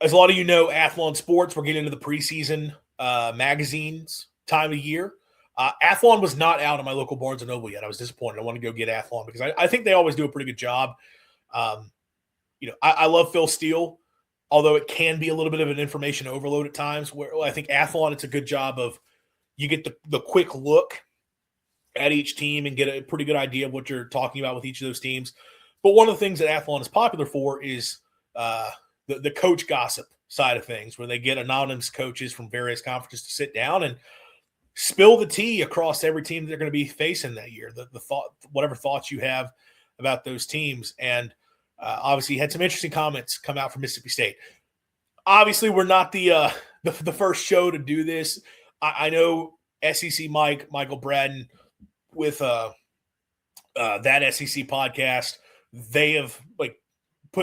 As a lot of you know, Athlon Sports, we're getting into the preseason magazines time of year. Athlon was not out in my local Barnes & Noble yet. I was disappointed. I want to go get Athlon because I think they always do a pretty good job. I love Phil Steele, although it can be a little bit of an information overload at times. Where I think Athlon, it's a good job of you get the quick look at each team and get a pretty good idea of what you're talking about with each of those teams. But one of the things that Athlon is popular for is the coach gossip side of things, where they get anonymous coaches from various conferences to sit down and spill the tea across every team that they're going to be facing that year. The thought, whatever thoughts you have about those teams, and obviously had some interesting comments come out from Mississippi State. Obviously, we're not the first show to do this. I know SEC Michael Braden with that SEC podcast, they have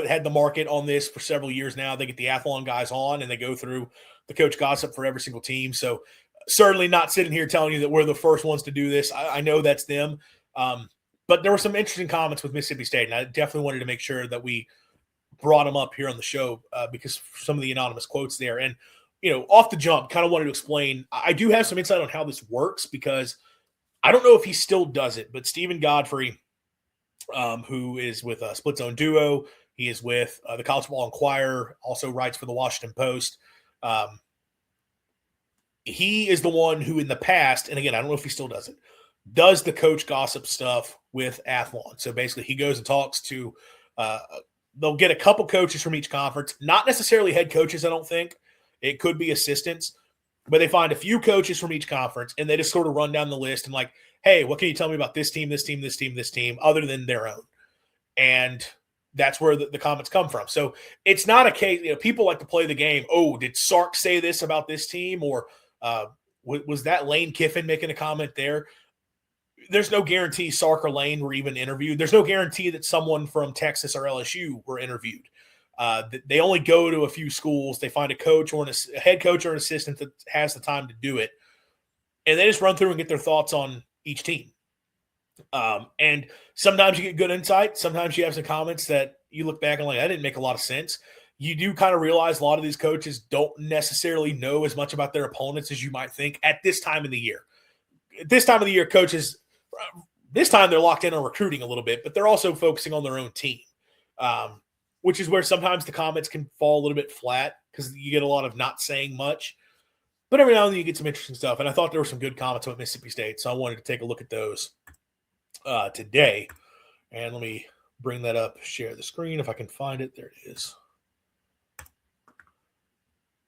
had the market on this for several years now. They get the Athlon guys on and they go through the coach gossip for every single team. So certainly not sitting here telling you that we're the first ones to do this. I know that's them. But there were some interesting comments with Mississippi State, and I definitely wanted to make sure that we brought them up here on the show because some of the anonymous quotes there. And, off the jump, kind of wanted to explain, I do have some insight on how this works because I don't know if he still does it, but Stephen Godfrey, who is with Split Zone Duo, he is with the College Football Inquirer, also writes for the Washington Post. He is the one who in the past, and again, I don't know if he still does it, does the coach gossip stuff with Athlon. So basically he goes and talks to they'll get a couple coaches from each conference, not necessarily head coaches, I don't think. It could be assistants, but they find a few coaches from each conference and they just sort of run down the list and like, hey, what can you tell me about this team, this team, this team, this team, other than their own? And that's where the comments come from. So it's not a case, people like to play the game. Oh, did Sark say this about this team? Or was that Lane Kiffin making a comment there? There's no guarantee Sark or Lane were even interviewed. There's no guarantee that someone from Texas or LSU were interviewed. They only go to a few schools. They find a coach or a head coach or an assistant that has the time to do it. And they just run through and get their thoughts on each team. And sometimes you get good insight. Sometimes you have some comments that you look back and like, that didn't make a lot of sense. You do kind of realize a lot of these coaches don't necessarily know as much about their opponents as you might think at this time of the year. At this time of the year, coaches, this time they're locked in on recruiting a little bit, but they're also focusing on their own team, which is where sometimes the comments can fall a little bit flat because you get a lot of not saying much. But every now and then you get some interesting stuff. And I thought there were some good comments about Mississippi State, so I wanted to take a look at those today. And let me bring that up, share the screen if I can find it. There it is.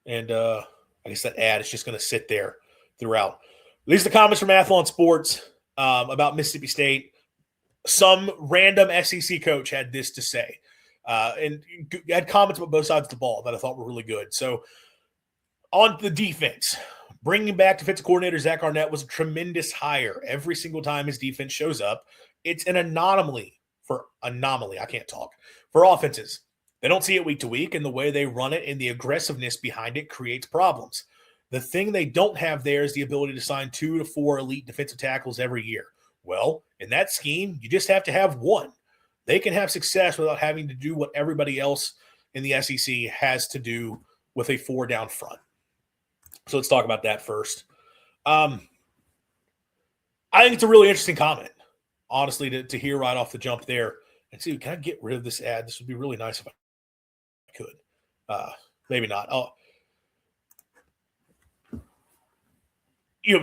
And I guess that ad is just going to sit there throughout. These are the comments from Athlon Sports about Mississippi State. Some random SEC coach had this to say. And had comments about both sides of the ball that I thought were really good. So on the defense, bringing back defensive coordinator Zach Arnett was a tremendous hire. Every single time his defense shows up, it's an anomaly. For offenses. They don't see it week to week, and the way they run it and the aggressiveness behind it creates problems. The thing they don't have there is the ability to sign 2 to 4 elite defensive tackles every year. Well, in that scheme, you just have to have one. They can have success without having to do what everybody else in the SEC has to do with a 4-down front. So let's talk about that first. I think it's a really interesting comment, honestly, to hear right off the jump there. And see, can I get rid of this ad? This would be really nice if I could. Maybe not.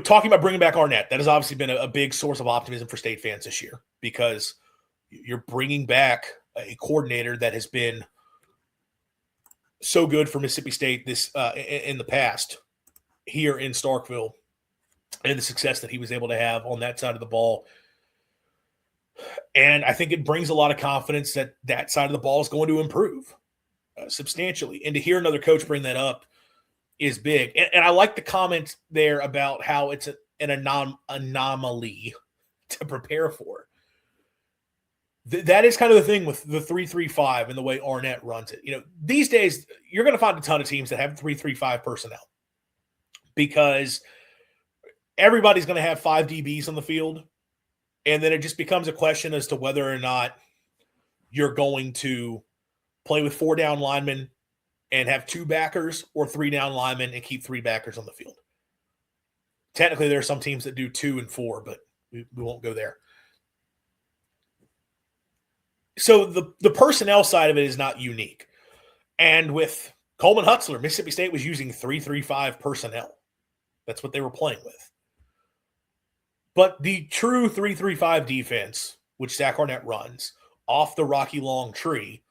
Talking about bringing back Arnett, that has obviously been a big source of optimism for State fans this year because you're bringing back a coordinator that has been so good for Mississippi State this in the past here in Starkville, and the success that he was able to have on that side of the ball. And I think it brings a lot of confidence that that side of the ball is going to improve substantially. And to hear another coach bring that up is big. And I like the comment there about how it's an anomaly to prepare for. That is kind of the thing with the 3-3-5 and the way Arnett runs it. These days, you're going to find a ton of teams that have 3-3-5 personnel because everybody's going to have 5 DBs on the field. And then it just becomes a question as to whether or not you're going to play with 4-down linemen and have 2 backers or 3 down linemen and keep 3 backers on the field. Technically, there are some teams that do 2 and 4, but we won't go there. So the personnel side of it is not unique. And with Coleman Hutzler, Mississippi State was using 3-3-5 personnel. That's what they were playing with. But the true 3-3-5 defense, which Zach Arnett runs, off the Rocky Long tree,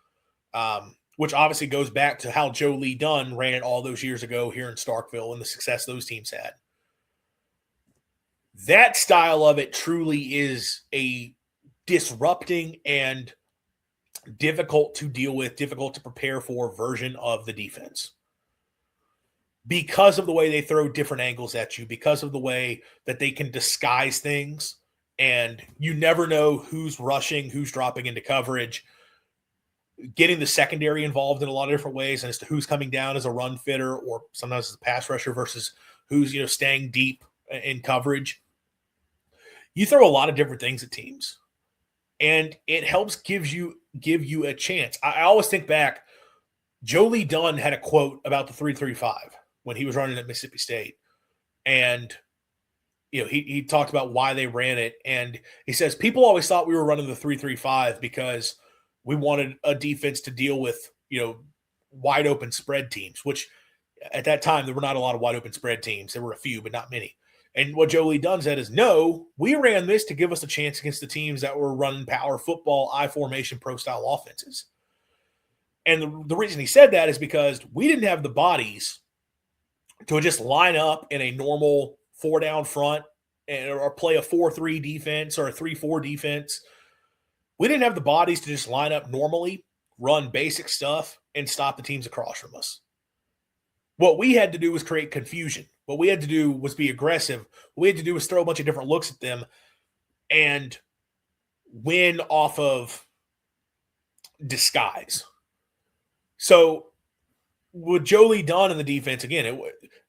which obviously goes back to how Joe Lee Dunn ran it all those years ago here in Starkville and the success those teams had. That style of it truly is a disrupting and difficult to deal with, difficult to prepare for version of the defense. Because of the way they throw different angles at you, because of the way that they can disguise things, and you never know who's rushing, who's dropping into coverage, getting the secondary involved in a lot of different ways, and as to who's coming down as a run fitter or sometimes as a pass rusher versus who's staying deep in coverage. You throw a lot of different things at teams, and it helps give you a chance. I always think back, Joe Lee Dunn had a quote about the 3-3-5 when he was running at Mississippi State. And, he talked about why they ran it. And he says, people always thought we were running the 3-3-5 because we wanted a defense to deal with, wide open spread teams, which at that time, there were not a lot of wide open spread teams. There were a few, but not many. And what Joe Lee Dunn said is, no, we ran this to give us a chance against the teams that were running power football, I formation, pro-style offenses. And the reason he said that is because we didn't have the bodies to just line up in a normal 4-down front or play a 4-3 defense or a 3-4 defense. We didn't have the bodies to just line up normally, run basic stuff, and stop the teams across from us. What we had to do was create confusion. What we had to do was be aggressive. What we had to do was throw a bunch of different looks at them and win off of disguise. So with Joe Lee Dunn in the defense, again,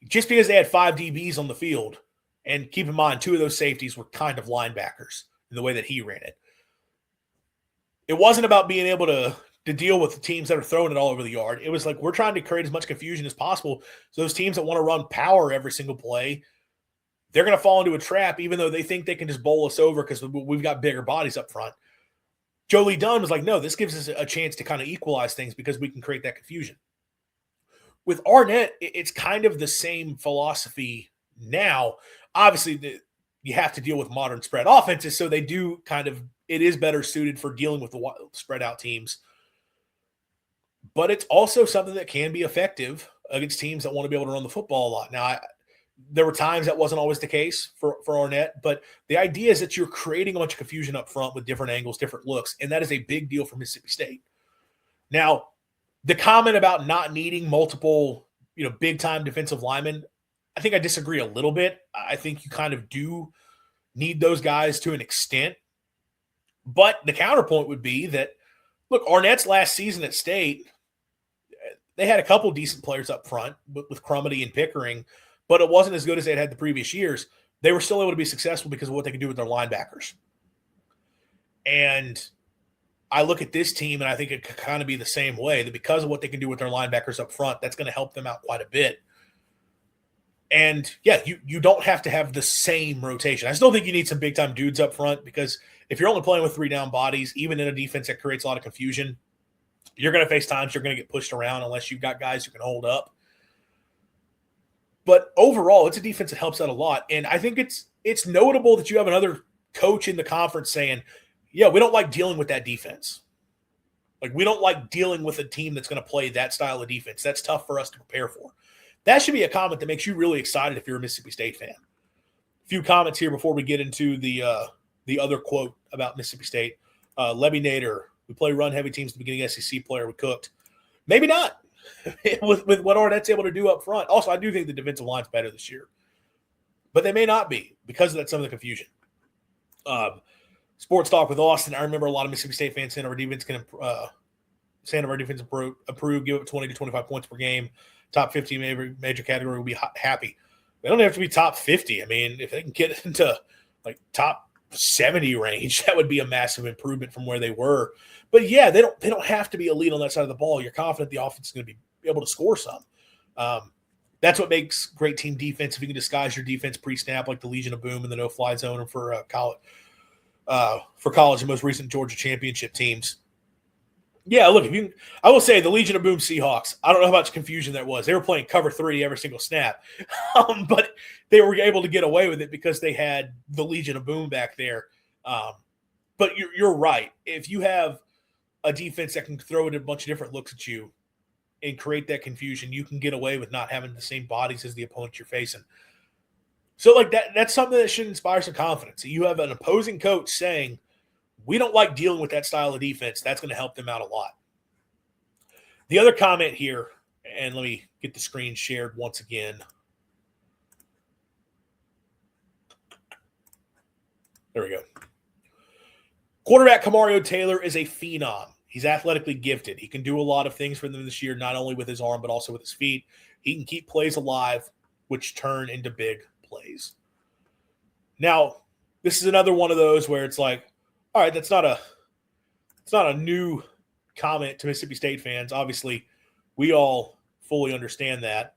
just because they had 5 DBs on the field, and keep in mind 2 of those safeties were kind of linebackers in the way that he ran it. It wasn't about being able to deal with the teams that are throwing it all over the yard. It was like, we're trying to create as much confusion as possible. So those teams that want to run power every single play, they're going to fall into a trap, even though they think they can just bowl us over because we've got bigger bodies up front. Joe Lee Dunn was like, no, this gives us a chance to kind of equalize things because we can create that confusion. With Arnett, it's kind of the same philosophy now. Obviously, you have to deal with modern spread offenses, so they do it is better suited for dealing with the spread out teams. But it's also something that can be effective against teams that want to be able to run the football a lot. Now, there were times that wasn't always the case for Arnett, but the idea is that you're creating a bunch of confusion up front with different angles, different looks, and that is a big deal for Mississippi State. Now, the comment about not needing multiple, big-time defensive linemen, I think I disagree a little bit. I think you kind of do need those guys to an extent. But the counterpoint would be that, look, Arnett's last season at State, they had a couple decent players up front with Crumity and Pickering, but it wasn't as good as they'd had the previous years. They were still able to be successful because of what they could do with their linebackers. And I look at this team, and I think it could kind of be the same way, that because of what they can do with their linebackers up front, that's going to help them out quite a bit. And, yeah, you don't have to have the same rotation. I still think you need some big-time dudes up front because if you're only playing with 3 down bodies, even in a defense that creates a lot of confusion, you're going to face times you're going to get pushed around unless you've got guys who can hold up. But overall, it's a defense that helps out a lot. And I think it's notable that you have another coach in the conference saying, yeah, we don't like dealing with that defense. Like, we don't like dealing with a team that's going to play that style of defense. That's tough for us to prepare for. That should be a comment that makes you really excited if you're a Mississippi State fan. A few comments here before we get into the other quote about Mississippi State. Levy Nader, we play run-heavy teams at the beginning, SEC player, we cooked. Maybe not with what Arnett's able to do up front. Also, I do think the defensive line's better this year. But they may not be because of some of the confusion. Sports Talk with Austin. I remember a lot of Mississippi State fans saying our defense can improve, give up 20 to 25 points per game. Top 50 major category will be happy. They don't have to be top 50. I mean, if they can get into like top 70 range, that would be a massive improvement from where they were. But yeah, they don't have to be elite on that side of the ball. You're confident the offense is going to be be able to score some. That's what makes great team defense. If you can disguise your defense pre-snap, like the Legion of Boom and the no-fly zone for college and most recent Georgia championship teams. Yeah, look, I will say the Legion of Boom Seahawks, I don't know how much confusion that was. They were playing cover 3 every single snap, but they were able to get away with it because they had the Legion of Boom back there. But you're right. If you have a defense that can throw in a bunch of different looks at you and create that confusion, you can get away with not having the same bodies as the opponent you're facing. So, like, that's something that should inspire some confidence. You have an opposing coach saying, we don't like dealing with that style of defense. That's going to help them out a lot. The other comment here, and let me get the screen shared once again. There we go. Quarterback Kamario Taylor is a phenom. He's athletically gifted. He can do a lot of things for them this year, not only with his arm, but also with his feet. He can keep plays alive, which turn into big plays. Now, this is another one of those where it's like, all right, it's not a new comment to Mississippi State fans. Obviously, we all fully understand that.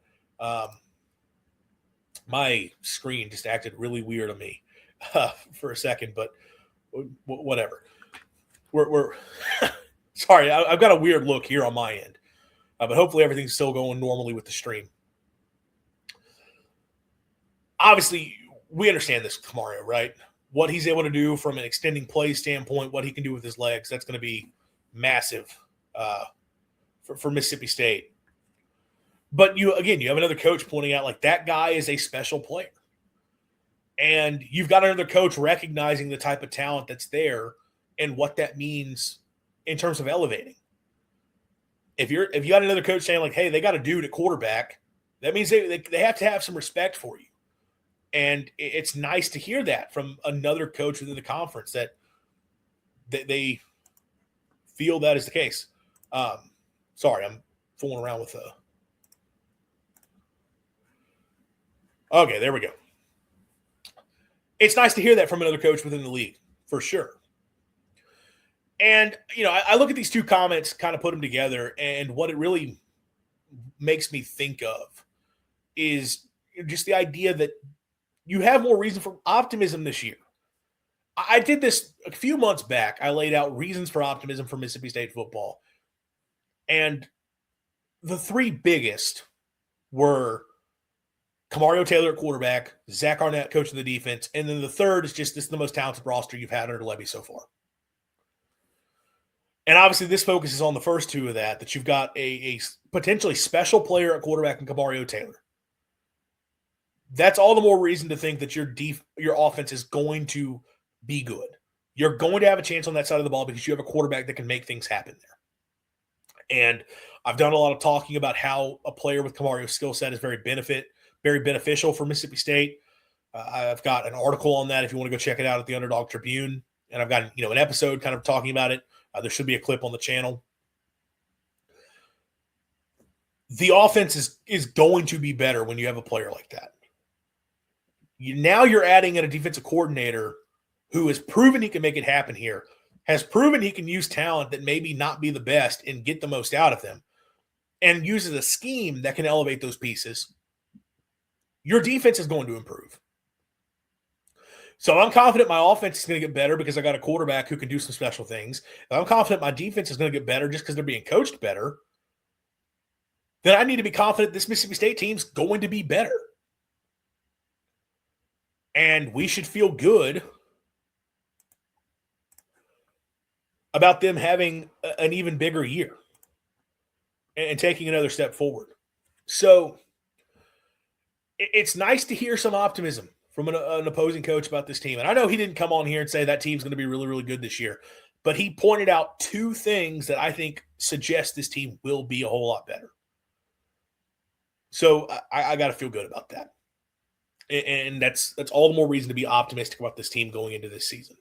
My screen just acted really weird on me for a second, but whatever. We're sorry, I've got a weird look here on my end, but hopefully everything's still going normally with the stream. Obviously, we understand this, Kamario, right? What he's able to do from an extending play standpoint, what he can do with his legs, that's going to be massive for Mississippi State. But you have another coach pointing out, like, that guy is a special player. And you've got another coach recognizing the type of talent that's there and what that means in terms of elevating. If you got another coach saying, like, hey, they got a dude at quarterback, that means they have to have some respect for you. And it's nice to hear that from another coach within the conference that they feel that is the case. Sorry, I'm fooling around with Okay, there we go. It's nice to hear that from another coach within the league, for sure. And, I look at these two comments, kind of put them together, and what it really makes me think of is just the idea that you have more reason for optimism this year. I did this a few months back. I laid out reasons for optimism for Mississippi State football. And the three biggest were Kamario Taylor at quarterback, Zach Arnett, coach of the defense, and then the third is just this is the most talented roster you've had under Levy so far. And obviously this focuses on the first two of that you've got a potentially special player at quarterback in Kamario Taylor. That's all the more reason to think that your offense is going to be good. You're going to have a chance on that side of the ball because you have a quarterback that can make things happen there. And I've done a lot of talking about how a player with Kamario's skill set is very beneficial for Mississippi State. I've got an article on that if you want to go check it out at the Underdog Tribune. And I've got an episode kind of talking about it. There should be a clip on the channel. The offense is going to be better when you have a player like that. Now you're adding in a defensive coordinator who has proven he can make it happen here, has proven he can use talent that maybe not be the best and get the most out of them, and uses a scheme that can elevate those pieces. Your defense is going to improve. So I'm confident my offense is going to get better because I got a quarterback who can do some special things. If I'm confident my defense is going to get better just because they're being coached better, then I need to be confident this Mississippi State team's going to be better. And we should feel good about them having an even bigger year and taking another step forward. So it's nice to hear some optimism from an opposing coach about this team. And I know he didn't come on here and say that team's going to be really, really good this year, but he pointed out two things that I think suggest this team will be a whole lot better. So I got to feel good about that. And that's all the more reason to be optimistic about this team going into this season.